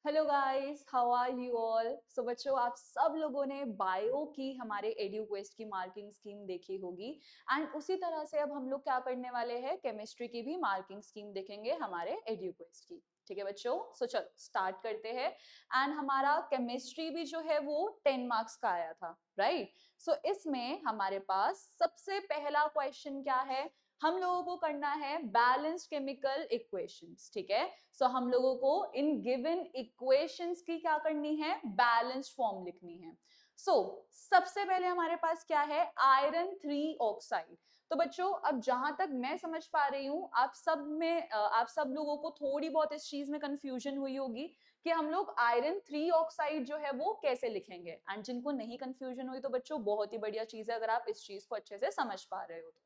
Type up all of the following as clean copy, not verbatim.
Hello guys, how are you all. So बच्चों, आप सब लोगों ने बायो की हमारे एड्यू क्वेस्ट की मार्किंग स्कीम देखी होगी एंड उसी तरह से अब हम लोग क्या करने वाले हैं, केमिस्ट्री की भी मार्किंग स्कीम देखेंगे हमारे एड्यू क्वेस्ट की। ठीक है बच्चों, सो चलो स्टार्ट करते हैं। एंड हमारा केमिस्ट्री भी जो है वो 10 मार्क्स का आया था, राइट। सो इसमें हमारे पास सबसे पहला क्वेश्चन क्या है, हम लोगों को करना है बैलेंस्ड केमिकल इक्वेशंस। ठीक है, सो हम लोगों को इन गिवन इक्वेशंस की क्या करनी है, बैलेंस्ड फॉर्म लिखनी है। सो सबसे पहले हमारे पास क्या है, आयरन 3 ऑक्साइड। तो बच्चों अब जहां तक मैं समझ पा रही हूँ, आप सब लोगों को थोड़ी बहुत इस चीज में कंफ्यूजन हुई होगी कि हम लोग आयरन 3 ऑक्साइड जो है वो कैसे लिखेंगे। एंड जिनको नहीं कंफ्यूजन हुई तो बच्चों बहुत ही बढ़िया चीज है अगर आप इस चीज को अच्छे से समझ पा रहे हो तो।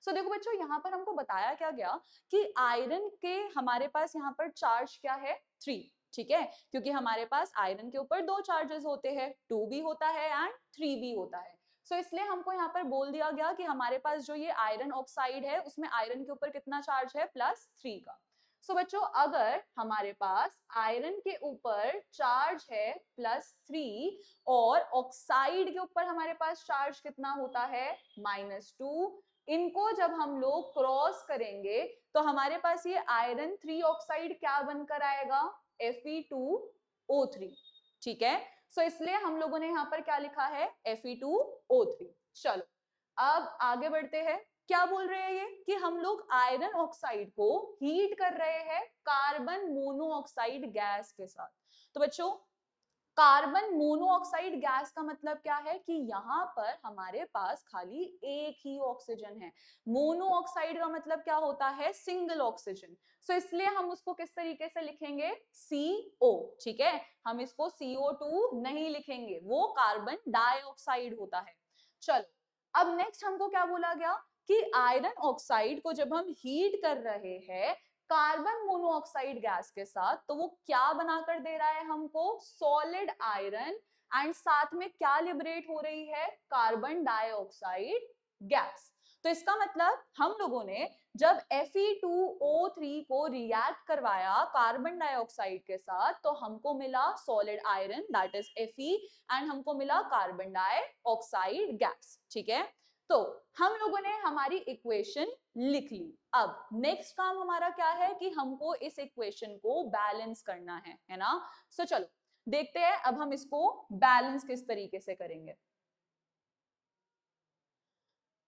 सो देखो बच्चों, यहाँ पर हमको बताया क्या गया कि आयरन के हमारे पास यहाँ पर चार्ज क्या है, 3। ठीक है, क्योंकि हमारे पास आयरन के ऊपर दो चार्जेस होते हैं, 2 भी होता है एंड 3 भी होता है। सो इसलिए हमको यहाँ पर बोल दिया गया कि हमारे पास जो ये आयरन ऑक्साइड है उसमें आयरन के ऊपर कितना चार्ज है, +3 का। सो बच्चों अगर हमारे पास आयरन के ऊपर चार्ज है +3 और ऑक्साइड के ऊपर हमारे पास चार्ज कितना होता है, -2, इनको जब हम लोग क्रॉस करेंगे तो हमारे पास ये आयरन 3 ऑक्साइड क्या बनकर आएगा, Fe2O3। ठीक है, सो इसलिए हम लोगों ने यहाँ पर क्या लिखा है, Fe2O3। चलो अब आगे बढ़ते हैं। क्या बोल रहे हैं ये कि हम लोग आयरन ऑक्साइड को हीट कर रहे हैं कार्बन मोनोऑक्साइड गैस के साथ। तो बच्चों कार्बन मोनोऑक्साइड गैस का मतलब क्या है कि यहाँ पर हमारे पास खाली एक ही ऑक्सीजन है। मोनोऑक्साइड का मतलब क्या होता है, सिंगल ऑक्सीजन। सो इसलिए हम उसको किस तरीके से लिखेंगे, CO। ठीक है, हम इसको CO2 नहीं लिखेंगे, वो कार्बन डाइऑक्साइड होता है। चलो अब नेक्स्ट हमको क्या बोला गया कि आयरन ऑक्साइड को जब हम हीट कर रहे हैं कार्बन मोनोऑक्साइड गैस के साथ तो वो क्या बनाकर दे रहा है हमको, सॉलिड आयरन। एंड साथ में क्या लिबरेट हो रही है, कार्बन डाइऑक्साइड गैस। तो इसका मतलब हम लोगों ने जब Fe2O3 को रिएक्ट करवाया कार्बन डाइऑक्साइड के साथ तो हमको मिला solid iron that is Fe and हमको मिला कार्बन डाइऑक्साइड गैस। ठीक है, तो हम लोगों ने हमारी इक्वेशन लिख ली। अब नेक्स्ट काम हमारा क्या है कि हमको इस इक्वेशन को बैलेंस करना है ना। सो चलो देखते हैं अब हम इसको बैलेंस किस तरीके से करेंगे।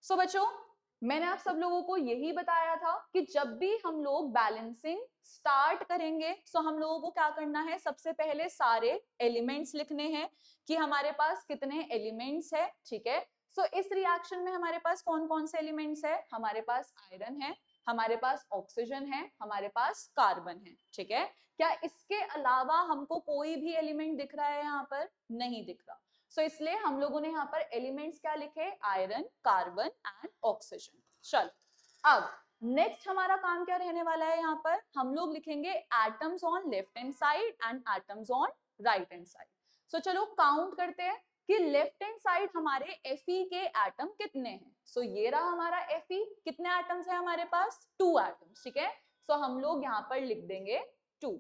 सो बच्चों मैंने आप सब लोगों को यही बताया था कि जब भी हम लोग बैलेंसिंग स्टार्ट करेंगे तो हम लोगों को क्या करना है, सबसे पहले सारे एलिमेंट्स लिखने हैं कि हमारे पास कितने एलिमेंट्स है। ठीक है, सो इस रिएक्शन में हमारे पास कौन कौन से एलिमेंट्स है, हमारे पास आयरन है, हमारे पास ऑक्सीजन है, हमारे पास कार्बन है। ठीक है, क्या इसके अलावा हमको कोई भी एलिमेंट दिख रहा है, यहाँ पर नहीं दिख रहा। सो इसलिए हम लोगों ने यहाँ पर एलिमेंट्स क्या लिखे, आयरन, कार्बन एंड ऑक्सीजन। चल अब नेक्स्ट हमारा काम क्या रहने वाला है, यहाँ पर हम लोग लिखेंगे atoms on left hand side and atoms on right hand side. So चलो काउंट करते हैं कि लेफ्ट हैंड साइड हमारे Fe के एटम कितने हैं। सो ये रहा हमारा Fe, कितने एटम्स है हमारे पास, 2 एटम्स। ठीक है, सो हम लोग यहाँ पर लिख देंगे 2।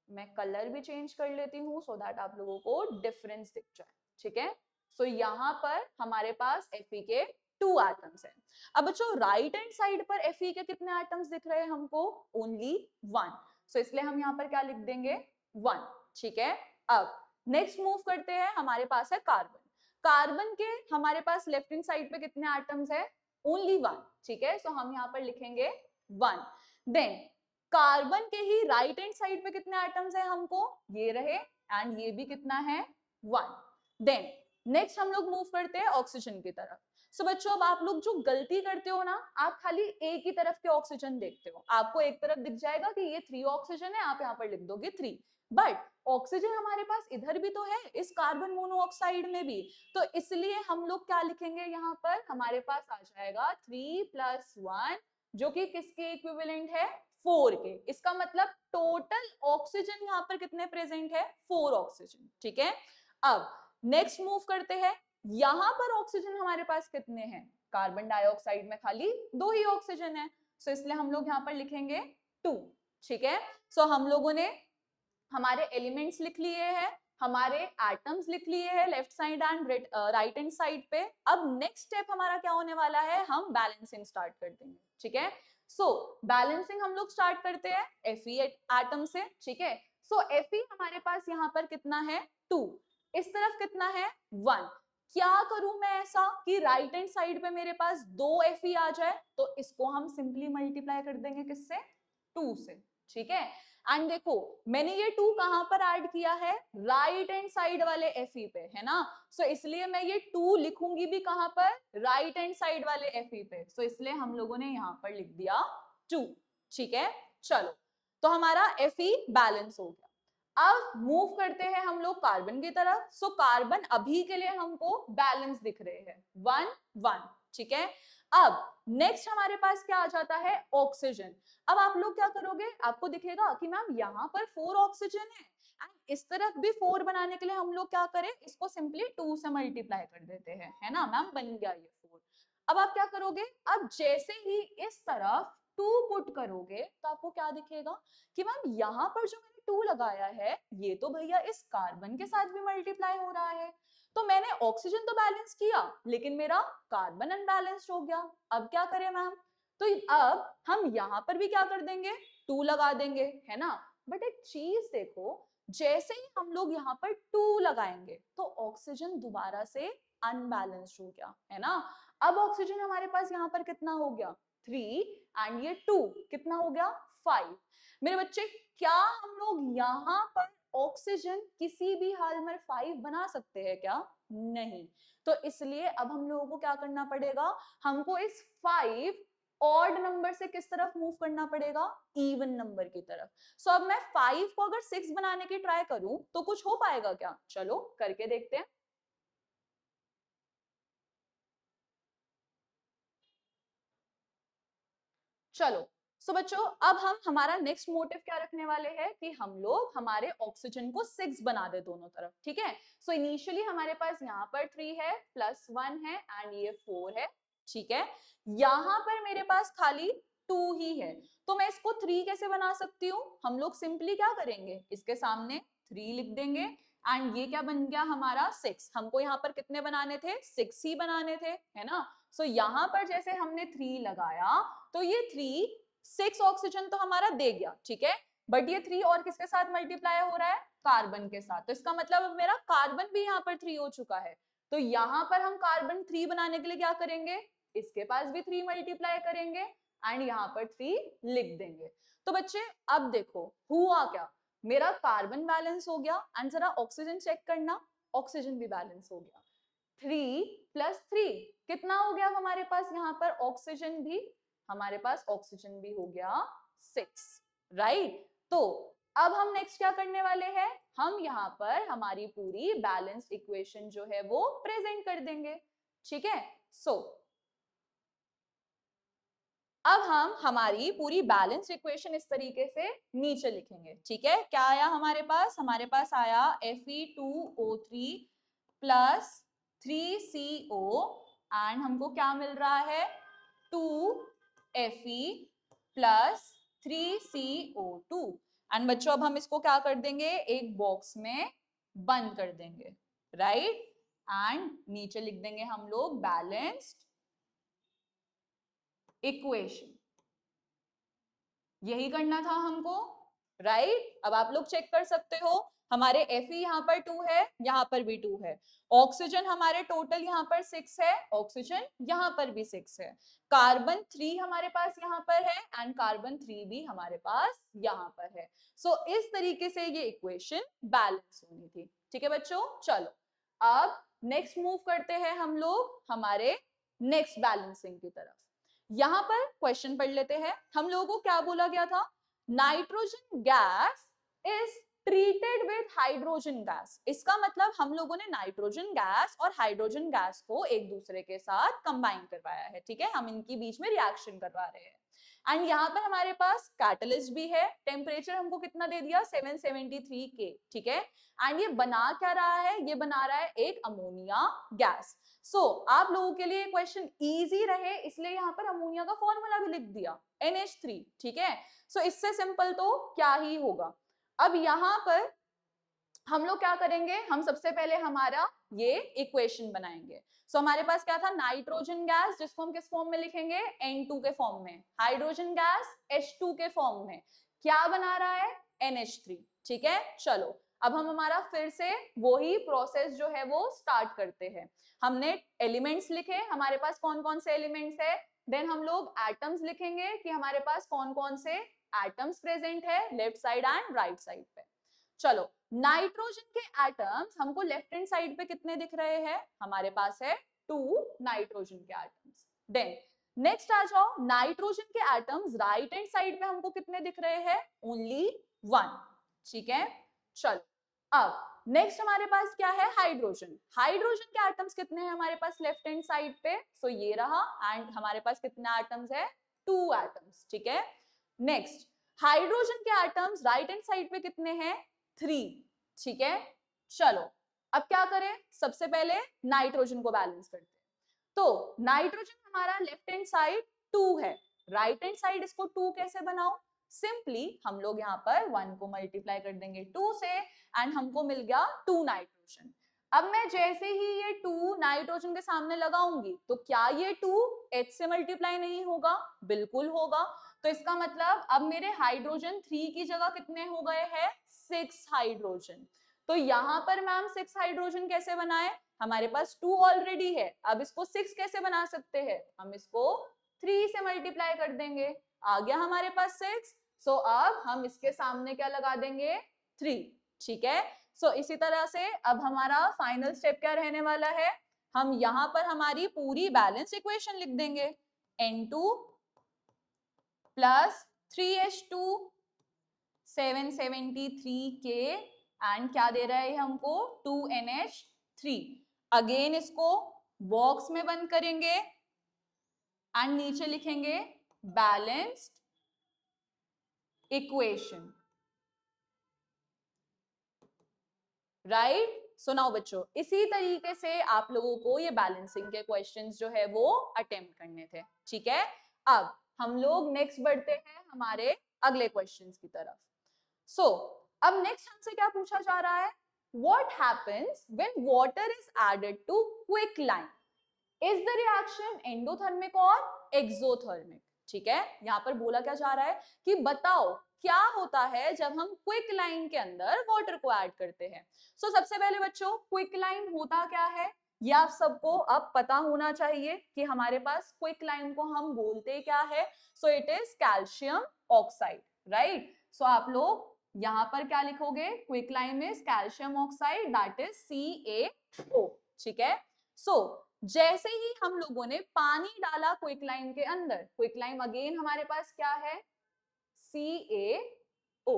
मैं कलर भी चेंज कर लेती हूँ सो दैट आप लोगों को डिफरेंस दिख जाए। ठीक है, सो यहाँ पर हमारे पास Fe के 2 एटम्स हैं। अब बच्चों राइट हैंड साइड पर Fe के कितने एटम्स दिख रहे हैं हमको, ओनली 1। सो इसलिए हम यहाँ पर क्या लिख देंगे, 1। ठीक है, अब नेक्स्ट मूव करते हैं, हमारे पास है कार्बन। कार्बन के हमारे पास लेफ्ट हैंड साइड पे कितने एटम्स है, ओनली 1। ठीक है, सो हम यहाँ पर लिखेंगे 1। देन कार्बन के ही राइट हैंड साइड पे कितने एटम्स है हमको, ये रहे एंड ये भी कितना है, 1। देन नेक्स्ट हम लोग मूव करते हैं ऑक्सीजन की तरफ। सो बच्चों अब आप लोग जो गलती करते हो ना, आप खाली एक ही तरफ के ऑक्सीजन देखते हो, आपको एक तरफ दिख जाएगा कि ये 3 ऑक्सीजन है, आप यहाँ पर लिख दोगे 3, बट ऑक्सीजन हमारे पास इधर भी तो है, इस कार्बन मोनोऑक्साइड में भी। तो इसलिए हम लोग क्या लिखेंगे, यहाँ पर हमारे पास आ जाएगा 3+1 जो कि किसके इक्विवेलेंट है, 4 के। इसका मतलब टोटल ऑक्सीजन यहाँ पर कितने प्रेजेंट है, 4 ऑक्सीजन। ठीक है, अब नेक्स्ट मूव करते हैं, यहां पर ऑक्सीजन हमारे पास कितने हैं, कार्बन डाइऑक्साइड में खाली 2 ही ऑक्सीजन है। सो इसलिए हम लोग यहाँ पर लिखेंगे 2। ठीक है, सो हम लोगों ने हमारे एलिमेंट्स लिख लिए हैं, हमारे एटम्स लिख लिए हैं left side and right hand side पे। अब नेक्स्ट स्टेप हमारा क्या होने वाला है, हम बैलेंसिंग स्टार्ट कर देंगे, ठीक है। सो बैलेंसिंग हम लोग स्टार्ट करते हैं Fe एटम से, ठीक है। सो Fe हमारे पास यहाँ पर कितना है 2, इस तरफ कितना है 1। क्या करूं मैं ऐसा कि राइट हैंड साइड पे मेरे पास 2 Fe आ जाए, तो इसको हम सिंपली मल्टीप्लाई कर देंगे किससे, 2 से, ठीक है। एंड देखो मैंने ये 2 कहां पर ऐड किया है, राइट हैंड साइड वाले Fe पे, है ना। सो इसलिए मैं ये 2 लिखूंगी भी कहां पर, राइट हैंड साइड वाले Fe पे। सो इसलिए हम लोगों ने यहां पर लिख दिया 2, ठीक है। चलो तो हमारा Fe बैलेंस हो गया। अब मूव करते हैं हम लोग कार्बन की तरफ। सो कार्बन अभी के लिए हमको बैलेंस दिख रहे हैं 1 1, ठीक है। अब नेक्स्ट हमारे पास क्या आ जाता है, ऑक्सीजन। अब आप लोग क्या करोगे, आपको दिखेगा कि मैम यहाँ पर 4 ऑक्सीजन है एंड इस तरफ भी 4 बनाने के लिए हम लोग क्या करें, इसको सिंपली 2 से मल्टीप्लाई कर देते हैं, है ना मैम, बन गया ये 4। अब आप क्या करोगे, अब जैसे ही इस तरफ 2 पुट करोगे तो आपको क्या दिखेगा कि मैम यहाँ पर जो मैंने 2 लगाया है ये तो भैया इस कार्बन के साथ भी मल्टीप्लाई हो रहा है। तो मैंने ऑक्सीजन तो बैलेंस किया लेकिन मेरा कार्बन अनबैलेंस्ड हो गया। अब क्या करें मैम, तो अब हम यहाँ पर भी क्या कर देंगे, 2 लगा देंगे, है ना। बट एक चीज देखो, जैसे ही हम लोग यहाँ पर 2 लगाएंगे तो ऑक्सीजन दोबारा से अनबैलेंस्ड हो गया, है ना। अब ऑक्सीजन हमारे पास यहाँ पर कितना हो गया 3 एंड ये 2 कितना हो गया 5। मेरे बच्चे क्या हम लोग यहाँ पर ऑक्सीजन किसी भी हाल में 5 बना सकते हैं क्या, नहीं। तो इसलिए अब हम लोगों को क्या करना पड़ेगा, हमको इस 5 ऑड नंबर से किस तरफ मूव करना पड़ेगा, इवन नंबर की तरफ। सो अब मैं 5 को अगर 6 बनाने की ट्राई करूं तो कुछ हो पाएगा क्या, चलो करके देखते हैं। चलो सो बच्चों अब हम हमारा नेक्स्ट मोटिव क्या रखने वाले हैं कि हम लोग हमारे ऑक्सीजन को 6 बना दे दोनों तरफ, ठीक है। सो इनिशियली हमारे पास यहाँ पर 3 है प्लस 1 है एंड ये 4 है, ठीक है। यहाँ पर मेरे पास खाली 2 ही है, तो मैं इसको 3 कैसे बना सकती हूँ, हम लोग सिंपली क्या करेंगे, इसके सामने 3 लिख देंगे एंड ये क्या बन गया हमारा 6। हमको यहाँ पर कितने बनाने थे, 6 ही बनाने थे, है ना। सो यहाँ पर जैसे हमने 3 लगाया तो ये 3 6 ऑक्सीजन तो हमारा दे गया, ठीक है। बट ये 3 और किसके साथ मल्टीप्लाई हो रहा है, कार्बन के साथ। तो इसका मतलब अब मेरा कार्बन भी यहाँ पर 3 हो चुका है। तो यहाँ पर हम कार्बन 3 बनाने के लिए क्या करेंगे, इसके पास भी 3 मल्टीप्लाई करेंगे एंड यहाँ पर 3 लिख देंगे। तो बच्चे अब देखो हुआ क्या, मेरा कार्बन बैलेंस हो गया एंड जरा ऑक्सीजन चेक करना, ऑक्सीजन भी बैलेंस हो गया। 3 प्लस 3 कितना हो गया हमारे पास, यहाँ पर ऑक्सीजन भी, हमारे पास ऑक्सीजन भी हो गया 6, राइट। तो अब हम नेक्स्ट क्या करने वाले हैं, हम यहाँ पर हमारी पूरी बैलेंस्ड इक्वेशन जो है वो प्रेजेंट कर देंगे, ठीक है। सो अब हम हमारी पूरी बैलेंस इक्वेशन इस तरीके से नीचे लिखेंगे, ठीक है। क्या आया हमारे पास आया Fe2O3 प्लस 3CO एंड हमको क्या मिल रहा है 2Fe प्लस 3CO2। एंड बच्चों अब हम इसको क्या कर देंगे, एक बॉक्स में बंद कर देंगे, राइट। एंड नीचे लिख देंगे हम लोग बैलेंस्ड इक्वेशन, यही करना था हमको, राइट। अब आप लोग चेक कर सकते हो हमारे Fe यहाँ पर 2 है, यहाँ पर भी 2 है, ऑक्सीजन हमारे टोटल यहाँ पर 6 है, ऑक्सीजन यहाँ पर भी 6 है, कार्बन 3 हमारे पास यहाँ पर है एंड कार्बन 3 भी हमारे पास यहाँ पर है। सो इस तरीके से ये इक्वेशन बैलेंस होनी थी, ठीक है बच्चों। चलो अब नेक्स्ट मूव करते हैं हम लोग हमारे नेक्स्ट बैलेंसिंग की तरफ। यहां पर क्वेश्चन पढ़ लेते हैं, हम लोगों को क्या बोला गया था, nitrogen gas is treated with hydrogen gas. इसका मतलब हम लोगों ने नाइट्रोजन गैस और हाइड्रोजन गैस को एक दूसरे के साथ कंबाइन करवाया है, ठीक है। हम इनकी बीच में रिएक्शन करवा रहे हैं एंड यहाँ पर हमारे पास कैटलिस्ट भी है। टेम्परेचर हमको कितना दे दिया 773 K, ठीक है। एंड ये बना क्या रहा है, ये बना रहा है एक अमोनिया गैस। सो आप लोगों के लिए क्वेश्चन इजी रहे इसलिए यहाँ पर अमोनिया का फॉर्मूला भी लिख दिया NH3, ठीक है। सो इससे सिंपल तो क्या ही होगा, अब यहाँ पर हम लोग क्या करेंगे, हम सबसे पहले हमारा ये इक्वेशन बनाएंगे। सो हमारे पास क्या था, नाइट्रोजन गैस, जिसको हम किस फॉर्म में लिखेंगे, N2 के फॉर्म में, हाइड्रोजन गैस H2 के फॉर्म में, क्या बना रहा है, NH3। ठीक है, चलो अब हम हमारा फिर से वही प्रोसेस जो है वो स्टार्ट करते हैं। हमने एलिमेंट्स लिखे, हमारे पास कौन कौन से एलिमेंट्स है, देन हम लोग एटम्स लिखेंगे कि हमारे पास कौन कौन से एटम्स प्रेजेंट है left side and right side पे। चलो, नाइट्रोजन के एटम्स हमको लेफ्ट हैंड साइड पे कितने दिख रहे हैं, हमारे पास है 2 नाइट्रोजन के एटम्स। देन नेक्स्ट आ जाओ, नाइट्रोजन के एटम्स राइट हैंड साइड पे हमको कितने दिख रहे हैं, ओनली 1। ठीक है, चलो अब नेक्स्ट हमारे पास क्या है, हाइड्रोजन। हाइड्रोजन के एटम्स कितने हैं हमारे पास लेफ्ट हैंड साइड पे, सो ये रहा, एंड हमारे पास कितने एटम्स है, 2 एटम्स। ठीक है, नेक्स्ट हाइड्रोजन के एटम्स राइट हैंड साइड पे कितने हैं, 3। ठीक है, चलो अब क्या करें, सबसे पहले नाइट्रोजन को बैलेंस करते हैं। तो नाइट्रोजन हमारा लेफ्ट हैंड साइड 2 है, राइट हैंड साइड इसको 2 कैसे बनाओ, सिंपली हम लोग यहाँ पर 1 को मल्टीप्लाई कर देंगे 2 से, एंड हमको मिल गया 2 नाइट्रोजन। अब मैं जैसे ही ये 2 नाइट्रोजन के सामने लगाऊंगी, तो क्या ये 2 H से मल्टीप्लाई नहीं होगा, बिल्कुल होगा। तो इसका मतलब अब मेरे हाइड्रोजन 3 की जगह कितने हो गए हैं, 6 हाइड्रोजन। तो यहाँ पर मैम 6 हाइड्रोजन कैसे बनाए, हमारे पास 2 ऑलरेडी है, अब इसको 6 कैसे बना सकते हैं, हम इसको 3 से मल्टीप्लाई कर देंगे, आ गया हमारे पास 6। सो अब हम इसके सामने क्या लगा देंगे, 3। ठीक है, सो इसी तरह से अब हमारा फाइनल स्टेप क्या रहने वाला है, हम यहाँ पर हमारी पूरी बैलेंस इक्वेशन लिख देंगे, N2 plus 3H2 773K and क्या दे रहा है हमको, 2NH3। अगेन इसको बॉक्स में बंद करेंगे एंड नीचे लिखेंगे balanced equation. Right, so now बच्चों, इसी तरीके से आप लोगों को ये बैलेंसिंग के क्वेश्चंस जो है वो अटेम्प्ट करने थे। ठीक है, अब हम लोग नेक्स्ट बढ़ते हैं हमारे अगले क्वेश्चंस की तरफ। सो अब नेक्स्ट हमसे क्या पूछा जा रहा है, what happens when water is added to quicklime? Is the reaction endothermic or exothermic? ठीक है, यहाँ पर बोला क्या जा रहा है कि बताओ क्या होता है जब हम क्विक लाइन के अंदर वाटर को ऐड करते हैं। सो सबसे पहले बच्चों, क्विक लाइन होता क्या है, ये आप सबको अब पता होना चाहिए कि हमारे पास क्विक लाइन को हम बोलते क्या है। So it is calcium oxide, right. So आप लोग यहाँ पर क्या लिखोगे, quick lime is calcium oxide, that is CaO। ठीक है, सो जैसे ही हम लोगों ने पानी डाला क्विक लाइम के अंदर, क्विक लाइम अगेन हमारे पास क्या है, CaO।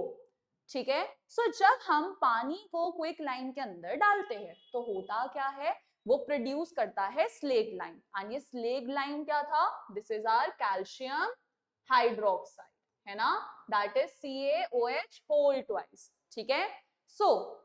ठीक है, सो जब हम पानी को क्विक लाइम के अंदर डालते हैं तो होता क्या है, वो प्रोड्यूस करता है स्लेग लाइन, एंड ये स्लेग लाइन क्या था, this is our calcium hydroxide, है ना, that is CaOH whole twice. ठीक है, सो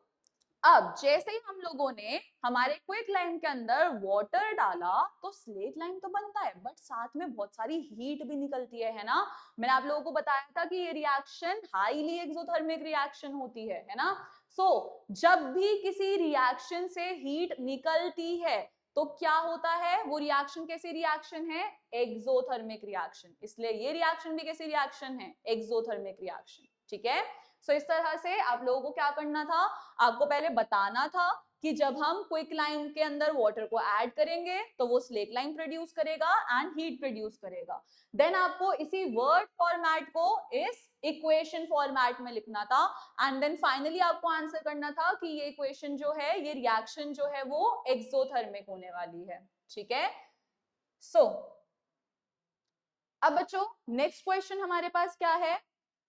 अब जैसे ही हम लोगों ने हमारे क्विक लाइम के अंदर वाटर डाला तो स्लेग लाइन तो बनता है, बट साथ में बहुत सारी हीट भी निकलती है ना। मैंने आप लोगों को बताया था कि ये रिएक्शन हाईली एक्सोथर्मिक रिएक्शन होती है ना। सो जब भी किसी रिएक्शन से हीट निकलती है तो क्या होता है, वो रिएक्शन कैसी रिएक्शन है, एक्सोथर्मिक रिएक्शन, इसलिए ये रिएक्शन भी कैसी रिएक्शन है, एक्सोथर्मिक रिएक्शन। ठीक है, सो इस तरह से आप लोगों को क्या करना था, आपको पहले बताना था कि जब हम क्विक लाइम के अंदर वाटर को ऐड करेंगे तो वो स्लेग लाइन प्रोड्यूस करेगा एंड हीट प्रोड्यूस करेगा। देन आपको इसी वर्ड फॉर्मेट को इस इक्वेशन फॉर्मेट में लिखना था, एंड देन फाइनली आपको आंसर करना था कि ये इक्वेशन जो है, ये रिएक्शन जो है वो एक्सोथर्मिक होने वाली है। ठीक है, सो अब बच्चों नेक्स्ट क्वेश्चन हमारे पास क्या है,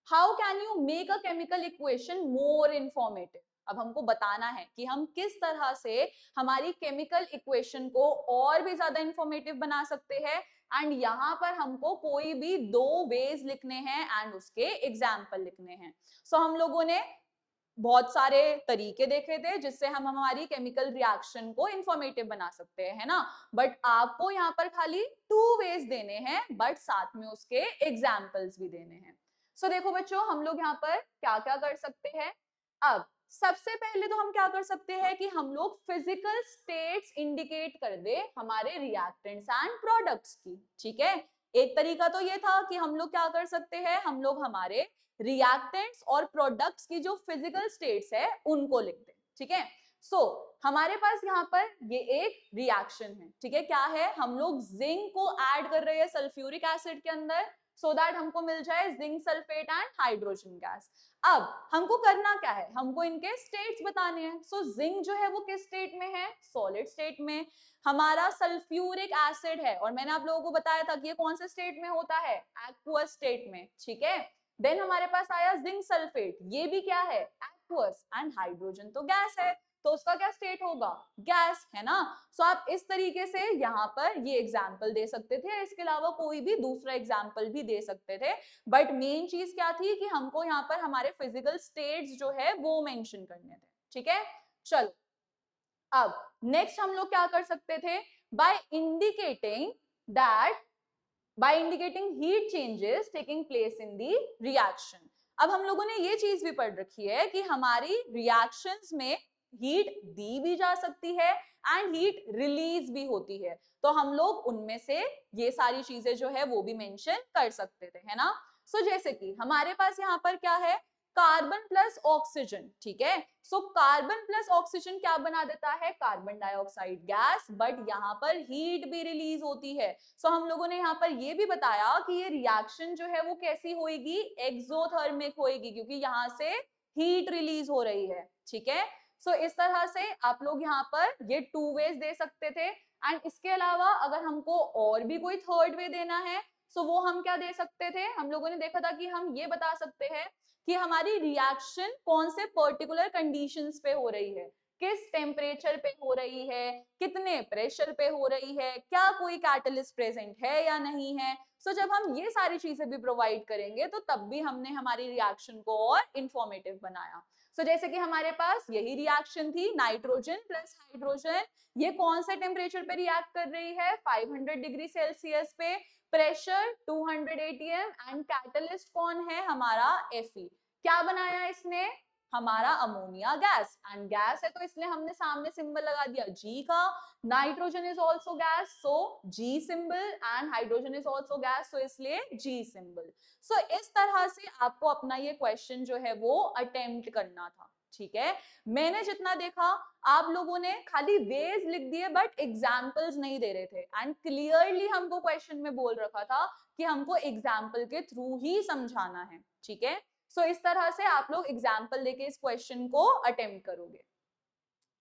how can you make a chemical equation more informative. अब हमको बताना है कि हम किस तरह से हमारी केमिकल इक्वेशन को और भी ज्यादा इंफॉर्मेटिव बना सकते हैं, एंड यहाँ पर हमको कोई भी 2 वेज लिखने हैं एंड उसके एग्जाम्पल लिखने हैं। सो हम लोगों ने बहुत सारे तरीके देखे थे जिससे हम हमारी केमिकल रिएक्शन को इंफॉर्मेटिव बना सकते हैं, है ना, बट आपको यहाँ पर खाली 2 वेज देने हैं, बट साथ में उसके एग्जाम्पल्स भी देने हैं। सो देखो बच्चों, हम लोग यहाँ पर क्या क्या कर सकते हैं। अब सबसे पहले तो हम क्या कर सकते हैं कि हम लोग फिजिकल स्टेट्स इंडिकेट कर दे हमारे रिएक्टेंट्स एंड प्रोडक्ट्स की। ठीक है, एक तरीका तो ये था कि हम लोग क्या कर सकते हैं, हम लोग हमारे रिएक्टेंट्स और प्रोडक्ट्स की जो फिजिकल स्टेट्स है उनको लिखते हैं। ठीक है, सो हमारे पास यहाँ पर ये एक रिएक्शन है। ठीक है, क्या है, हम लोग जिंक को ऐड कर रहे हैं सल्फ्यूरिक एसिड के अंदर सो दैट हमको मिल जाए zinc sulphate and hydrogen gas. अब हमको करना क्या है, हमको इनके स्टेट्स बताने हैं। सो जिंक जो है वो किस स्टेट में है, सॉलिड स्टेट में। हमारा सल्फ्यूरिक एसिड है और मैंने आप लोगों को बताया था कि ये कौन से स्टेट में होता है, एक्वस स्टेट में। ठीक है, देन हमारे पास आया जिंक सल्फेट, ये भी क्या है, एक्वस, एंड हाइड्रोजन तो गैस है, तो उसका क्या स्टेट होगा, गैस, है ना। सो आप इस तरीके से यहाँ पर ये एग्जाम्पल दे सकते थे, इसके अलावा कोई भी दूसरा एग्जाम्पल भी दे सकते थे, बट मेन चीज क्या थी कि हमको यहाँ पर हमारे फिजिकल स्टेट्स जो है वो मेंशन करने थे। ठीक है, चलो अब नेक्स्ट हम लोग क्या कर सकते थे, by indicating that by indicating heat changes taking place in the reaction। अब हम लोगों ने ये चीज भी पढ़ रखी है कि हमारी रिएक्शंस में हीट दी भी जा सकती है एंड हीट रिलीज भी होती है, तो हम लोग उनमें से ये सारी चीजें जो है वो भी मेंशन कर सकते थे, है ना। सो जैसे कि हमारे पास यहाँ पर क्या है, कार्बन प्लस ऑक्सीजन। ठीक है, सो कार्बन प्लस ऑक्सीजन क्या बना देता है, कार्बन डाइऑक्साइड गैस, बट यहाँ पर हीट भी रिलीज होती है। सो हम लोगों ने यहाँ पर ये भी बताया कि ये रिएक्शन जो है वो कैसी होएगी, एक्सोथर्मिक होएगी, क्योंकि यहाँ से हीट रिलीज हो रही है। ठीक है, सो इस तरह से आप लोग यहाँ पर ये टू वेज दे सकते थे, एंड इसके अलावा अगर हमको और भी कोई थर्ड वे देना है सो वो हम क्या दे सकते थे, हम लोगों ने देखा था कि हम ये बता सकते हैं कि हमारी रिएक्शन कौन से पर्टिकुलर कंडीशंस पे हो रही है, किस टेम्परेचर पे हो रही है, कितने प्रेशर पे हो रही है, क्या कोई कैटलिस्ट प्रेजेंट है या नहीं है। सो जब हम ये सारी चीजें भी प्रोवाइड करेंगे तो तब भी हमने हमारी रिएक्शन को और इंफॉर्मेटिव बनाया। सो जैसे कि हमारे पास यही रिएक्शन थी, नाइट्रोजन प्लस हाइड्रोजन, ये कौन से टेम्परेचर पे रिएक्ट कर रही है, 500 डिग्री सेल्सियस पे, प्रेशर 200 atm, एंड कैटलिस्ट कौन है हमारा Fe। क्या बनाया इसने, हमारा अमोनिया गैस, एंड गैस है तो इसलिए हमने सामने सिंबल लगा दिया G का। Nitrogen is also gas so G symbol, and hydrogen is also gas so इसलिए G सिंबल। सो इस तरह से आपको अपना ये क्वेश्चन जो है वो अटेम्प्ट करना था। ठीक है, मैंने जितना देखा आप लोगों ने खाली वेज लिख दिए बट एग्जाम्पल्स नहीं दे रहे थे, एंड क्लियरली हमको क्वेश्चन में बोल रखा था कि हमको एग्जाम्पल के थ्रू ही समझाना है। ठीक है, सो इस तरह से आप लोग एग्जाम्पल लेके इस क्वेश्चन को अटेम्प्ट करोगे।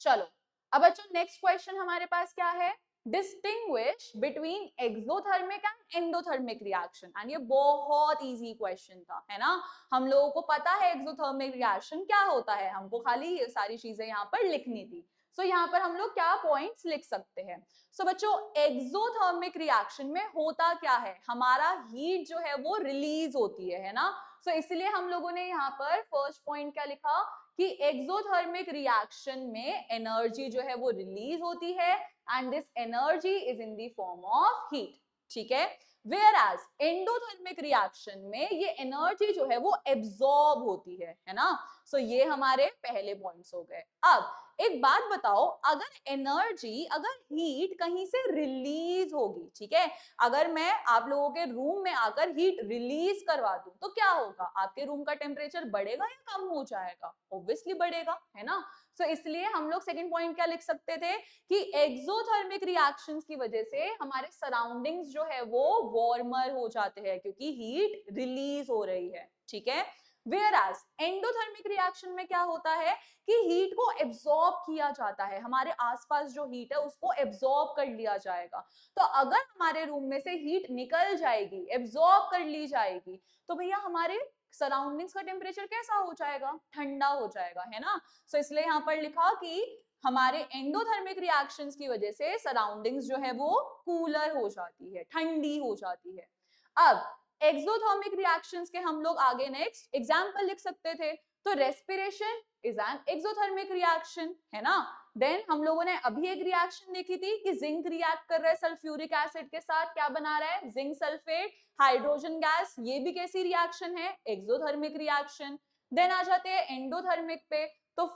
चलो अब बच्चों नेक्स्ट क्वेश्चन हमारे पास क्या है, distinguish between exothermic and endothermic reaction, and ये बहुत इजी क्वेश्चन था, है ना। हम लोगों को पता है एक्सोथर्मिक रिएक्शन क्या होता है, हमको खाली ये सारी चीजें यहाँ पर लिखनी थी। सो यहाँ पर हम लोग क्या पॉइंट्स लिख सकते हैं। सो बच्चों एक्सोथर्मिक रिएक्शन में होता क्या है, हमारा हीट जो है वो रिलीज होती है ना। सो इसलिए हम लोगों ने यहाँ पर फर्स्ट पॉइंट क्या लिखा कि एक्सोथर्मिक रिएक्शन में एनर्जी जो है वो रिलीज होती है, and this energy is in the form of heat. ठीक है, वेयर एज एंडोथर्मिक रिएक्शन में ये एनर्जी जो है वो एब्सॉर्ब होती है ना। सो ये हमारे पहले पॉइंट्स हो गए। अब एक बात बताओ, अगर एनर्जी, अगर हीट कहीं से रिलीज होगी, ठीक है, अगर मैं आप लोगों के रूम में आकर हीट रिलीज करवा दूं तो क्या होगा, आपके रूम का टेम्परेचर बढ़ेगा या कम हो जाएगा, ऑब्वियसली बढ़ेगा, है ना। सो इसलिए हम लोग सेकंड पॉइंट क्या लिख सकते थे कि एक्सोथर्मिक रिएक्शंस की वजह से हमारे सराउंडिंग्स जो है वो वार्मर हो जाते हैं क्योंकि हीट रिलीज हो रही है। ठीक है, Whereas एंडोथर्मिक रिएक्शन में क्या होता है कि हीट को एब्सॉर्ब किया जाता है, हमारे आसपास जो हीट है उसको एब्सॉर्ब कर लिया जाएगा। तो अगर हमारे रूम में से हीट निकल जाएगी, एब्सॉर्ब कर ली जाएगी, तो भैया हमारे सराउंडिंग्स का टेम्परेचर कैसा हो जाएगा, ठंडा हो जाएगा, है ना। सो इसलिए यहाँ पर लिखा कि हमारे एंडोथर्मिक रिएक्शंस की वजह से सराउंडिंग्स जो है वो कूलर हो जाती है, ठंडी हो जाती है। अब एक्सोथर्मिक रिएक्शंस के हम लोग आगे नेक्स्ट एग्जांपल लिख सकते थे, तो respiration is an exothermic reaction, है ना। देन हम लोगों ने अभी एक रिएक्शन देखी थी कि जिंक रिएक्ट कर रहा है सल्फ्यूरिक एसिड के साथ, क्या बना रहा है, जिंक सल्फेट, हाइड्रोजन गैस, ये भी कैसी रिएक्शन है, एक्सोथर्मिक रिएक्शन। देन आ जाते हैं एंडोथर्मिक पे, तो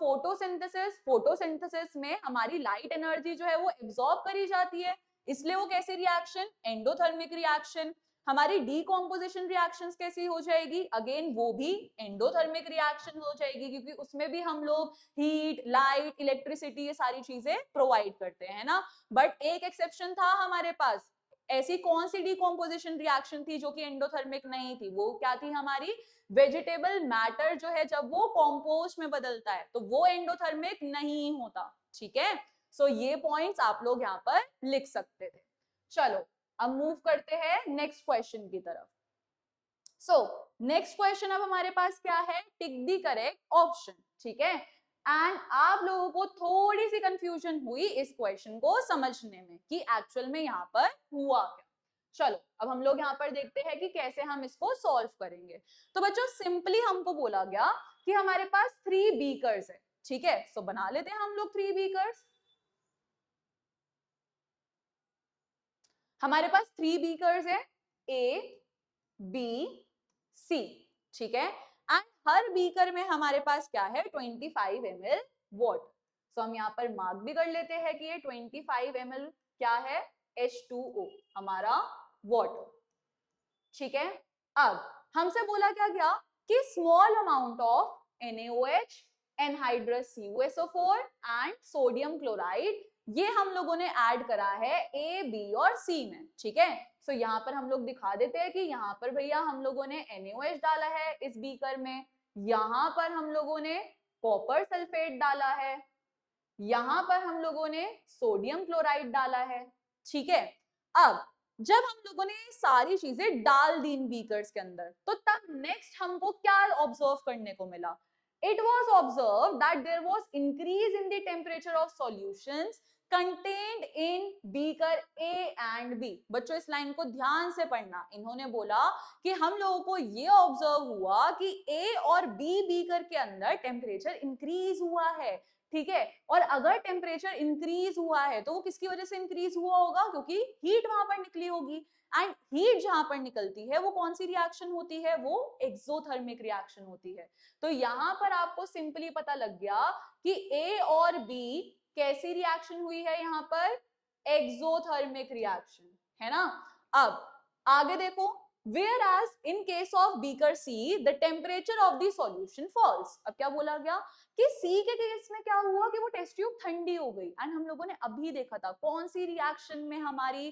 फोटोसिंथेसिस में हमारी लाइट एनर्जी जो है वो एब्सॉर्ब करी जाती है, इसलिए वो कैसी रिएक्शन, एंडोथर्मिक रिएक्शन। हमारी डीकॉम्पोजिशन रिएक्शंस कैसी हो जाएगी, अगेन वो भी एंडोथर्मिक रिएक्शन हो जाएगी, क्योंकि उसमें भी हम लोग हीट, लाइट, इलेक्ट्रिसिटी, ये सारी चीजें प्रोवाइड करते हैं ना। बट एक एक्सेप्शन था हमारे पास, ऐसी कौन सी डीकॉम्पोजिशन रिएक्शन थी जो कि एंडोथर्मिक नहीं थी, वो क्या थी हमारी, वेजिटेबल मैटर जो है जब वो कॉम्पोस्ट में बदलता है तो वो एंडोथर्मिक नहीं होता, ठीक है। सो ये पॉइंट्स आप लोग यहाँ पर लिख सकते थे। चलो अब मूव करते हैं नेक्स्ट क्वेश्चन की तरफ। सो नेक्स्ट क्वेश्चन अब हमारे पास क्या है, टिक द करेक्ट ऑप्शन, ठीक है। एंड आप लोगों को थोड़ी सी कंफ्यूजन हुई इस क्वेश्चन को समझने में कि एक्चुअल में यहाँ पर हुआ क्या। चलो अब हम लोग यहाँ पर देखते हैं कि कैसे हम इसको सॉल्व करेंगे। तो बच्चों सिंपली हमको बोला गया कि हमारे पास 3 बीकर्स है, ठीक है। सो बना लेते हैं हम लोग 3 बीकर्स। हमारे पास 3 बीकर्स है, ए बी सी, ठीक है। एंड हर बीकर में हमारे पास क्या है, 25 ml वाटर। सो हम यहाँ पर मार्क भी कर लेते हैं कि ये 25 ml क्या है, H2O हमारा वाटर, ठीक है। अब हमसे बोला क्या गया कि small amount of NaOH, anhydrous CuSO4 and sodium chloride, ये हम लोगों ने ऐड करा है ए, बी और सी में, ठीक है। सो यहाँ पर हम लोग दिखा देते हैं कि यहाँ पर भैया हम लोगों ने NaOH डाला है इस बीकर में, यहाँ पर हम लोगों ने कॉपर सल्फेट डाला है, यहाँ पर हम लोगों ने सोडियम क्लोराइड डाला है, ठीक है। अब जब हम लोगों ने सारी चीजें डाल दी इन बीकर्स के अंदर, तो तब नेक्स्ट हमको क्या ऑब्जर्व करने को मिला, it was observed that there was increase in the temperature of solutions contained in beaker A and B। बच्चों इस लाइन को ध्यान से पढ़ना, इन्होंने बोला कि हम लोगों को ये ऑब्जर्व हुआ कि A और B बीकर के अंदर टेम्परेचर इंक्रीज हुआ है, ठीक है। और अगर टेम्परेचर इंक्रीज हुआ है तो वो किसकी वजह से इंक्रीज हुआ होगा, क्योंकि हीट वहां पर निकली होगी, एंड हीट जहां पर निकलती है वो कौन सी रिएक्शन होती है, वो एक्सोथर्मिक रिएक्शन होती है। तो यहाँ पर आपको सिंपली पता लग गया कि ए और बी कैसी रिएक्शन हुई है, यहाँ पर एक्सोथर्मिक रिएक्शन, है ना। अब आगे देखो, whereas in case of beaker C the temperature of the solution falls। अब क्या बोला गया कि C के केस में क्या हुआ कि वो टेस्ट ट्यूब ठंडी हो गई, एंड हम लोगों ने अभी देखा था कौन सी रिएक्शन में हमारी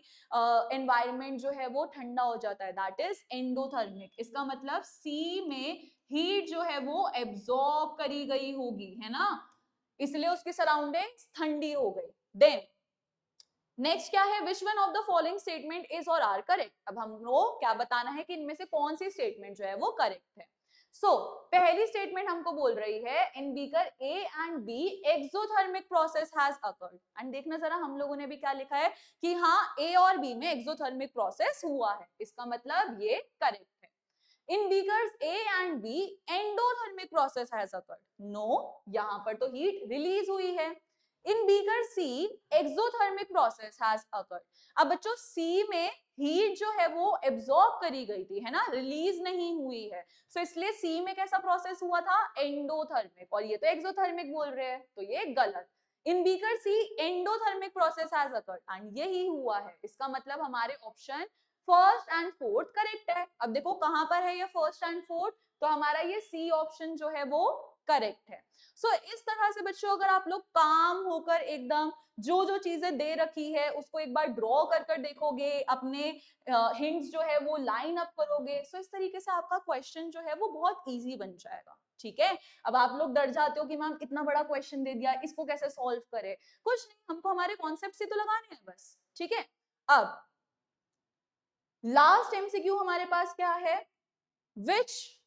एनवायरनमेंट जो है वो ठंडा हो जाता है, दैट इज एंडोथर्मिक। इसका मतलब C में हीट जो है वो एब्सॉर्ब करी गई होगी, है ना, इसलिए उसकी सराउंडिंग्स ठंडी हो गई। देन नेक्स्ट क्या है, which one of the following statement is और आर करेक्ट। अब हमको क्या बताना है कि इनमें से कौन सी स्टेटमेंट जो है वो करेक्ट है। सो पहली स्टेटमेंट हमको बोल रही है in beaker A and be exothermic process has occurred. And देखना जरा हम लोगों ने भी क्या लिखा है कि हाँ ए और बी में एक्सोथर्मिक प्रोसेस हुआ है, इसका मतलब ये करेक्ट है। In beakers A and B endothermic process has occurred, no, यहाँ पर तो हीट रिलीज हुई है। In beaker C exothermic process has occurred. अब बच्चों सी में हीट जो है वो एब्सॉर्ब करी गई थी, है ना, रिलीज नहीं हुई है, सो इसलिए सी में कैसा प्रोसेस हुआ था, एंडोथर्मिक, और ये तो एक्सोथर्मिक बोल रहे हैं, तो ये गलत। In beaker C endothermic process has occurred, and यही हुआ है, इसका मतलब हमारे option first and fourth correct है। अब देखो कहां पर है ये फर्स्ट एंड फोर्थ, तो हमारा ये सी ऑप्शन जो है वो करेक्ट है। सो इस तरह से बच्चों अगर आप लोग काम होकर एकदम जो जो चीजें दे रखी है उसको एक बार ड्रॉ कर कर देखोगे, अपने हिंट्स जो है वो लाइन अप करोगे, सो इस तरीके से आपका क्वेश्चन जो है वो बहुत इजी बन जाएगा, ठीक है। अब आप लोग डर जाते हो कि मैम इतना बड़ा क्वेश्चन दे दिया, इसको कैसे सॉल्व करें, कुछ नहीं, हमको हमारे कॉन्सेप्ट से तो लगाने हैं बस, ठीक है। अब लास्ट एमसीक्यू हमारे पास क्या है, which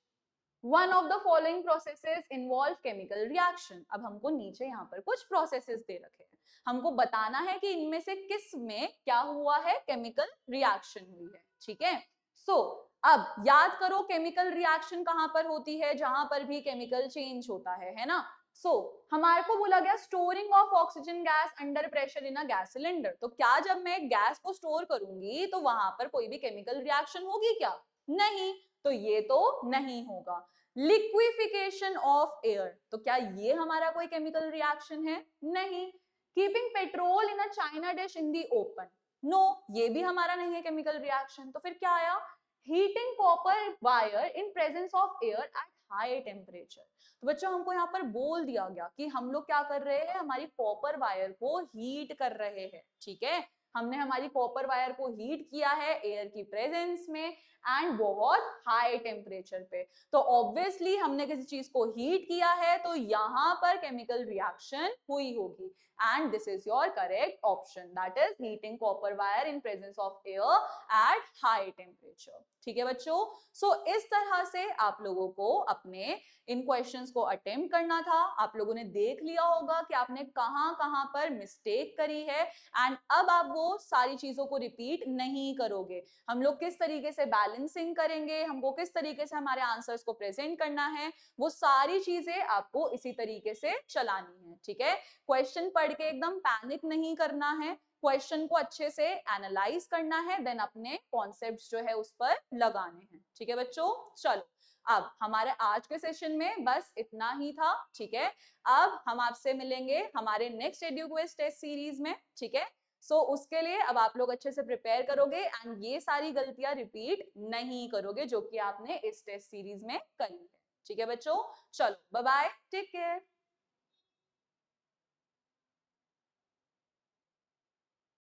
one of the following processes involve chemical reaction. अब हमको नीचे यहाँ पर कुछ प्रोसेसेस दे रखे हैं, हमको बताना है कि इनमें से किस में क्या हुआ है, केमिकल रिएक्शन हुई है, ठीक है। सो अब याद करो केमिकल रिएक्शन कहां पर होती है, जहां पर भी केमिकल चेंज होता है ना। सो हमारे को बोला गया storing of oxygen gas under pressure in a gas cylinder. तो क्या जब मैं गैस को स्टोर करूंगी तो वहां पर कोई भी केमिकल रिएक्शन होगी क्या? नहीं, तो ये तो नहीं होगा। लिक्विफिकेशन ऑफ एयर, तो क्या ये हमारा कोई केमिकल रिएक्शन है? नहीं। Keeping petrol in a china dish in the open, no, ये भी हमारा नहीं है केमिकल रिएक्शन। तो फिर क्या आया? Heating copper wire in presence of air at high temperature. तो बच्चों हमको यहाँ पर बोल दिया गया कि हम लोग क्या कर रहे हैं, हमारी कॉपर वायर को हीट कर रहे हैं, ठीक है। हमने हमारी कॉपर वायर को हीट किया है एयर की प्रेजेंस में एंड बहुत हाई टेम्परेचर पे। तो ऑब्वियसली हमने किसी चीज को हीट किया है तो यहाँ पर केमिकल रिएक्शन हुई होगी and this is your correct option, that is heating copper wire in presence of air at high temperature. ठीक है बच्चों, सो इस तरह से आप लोगों को अपने इन क्वेश्चंस को अटेम्प्ट करना था। आप लोगों ने देख लिया होगा कि आपने कहां कहां पर मिस्टेक करी है एंड अब आप वो सारी चीजों को रिपीट नहीं करोगे। हम लोग किस तरीके से बैलेंसिंग करेंगे, हमको किस तरीके से हमारे आंसर्स को प्रेजेंट करना है, वो सारी चीजें आपको इसी तरीके से चलानी है, ठीक है। क्वेश्चन पढ़ के एकदम पैनिक नहीं करना है, क्वेश्चन को अच्छे से एनालाइज करना है, देन अपने कॉन्सेप्ट्स जो है उस पर लगाने हैं, ठीक है बच्चों। चलो अब हमारे आज के सेशन में बस इतना ही था, ठीक है। अब हम आपसे मिलेंगे हमारे नेक्स्ट एडुक्विज टेस्ट सीरीज में, ठीक है। सो उसके लिए अब आप लोग अच्छे से प्रिपेयर करोगे एंड ये सारी गलतियां रिपीट नहीं करोगे जो कि आपने इस टेस्ट सीरीज में करी है, ठीक है बच्चों। चलो बाय बाय, टेक केयर।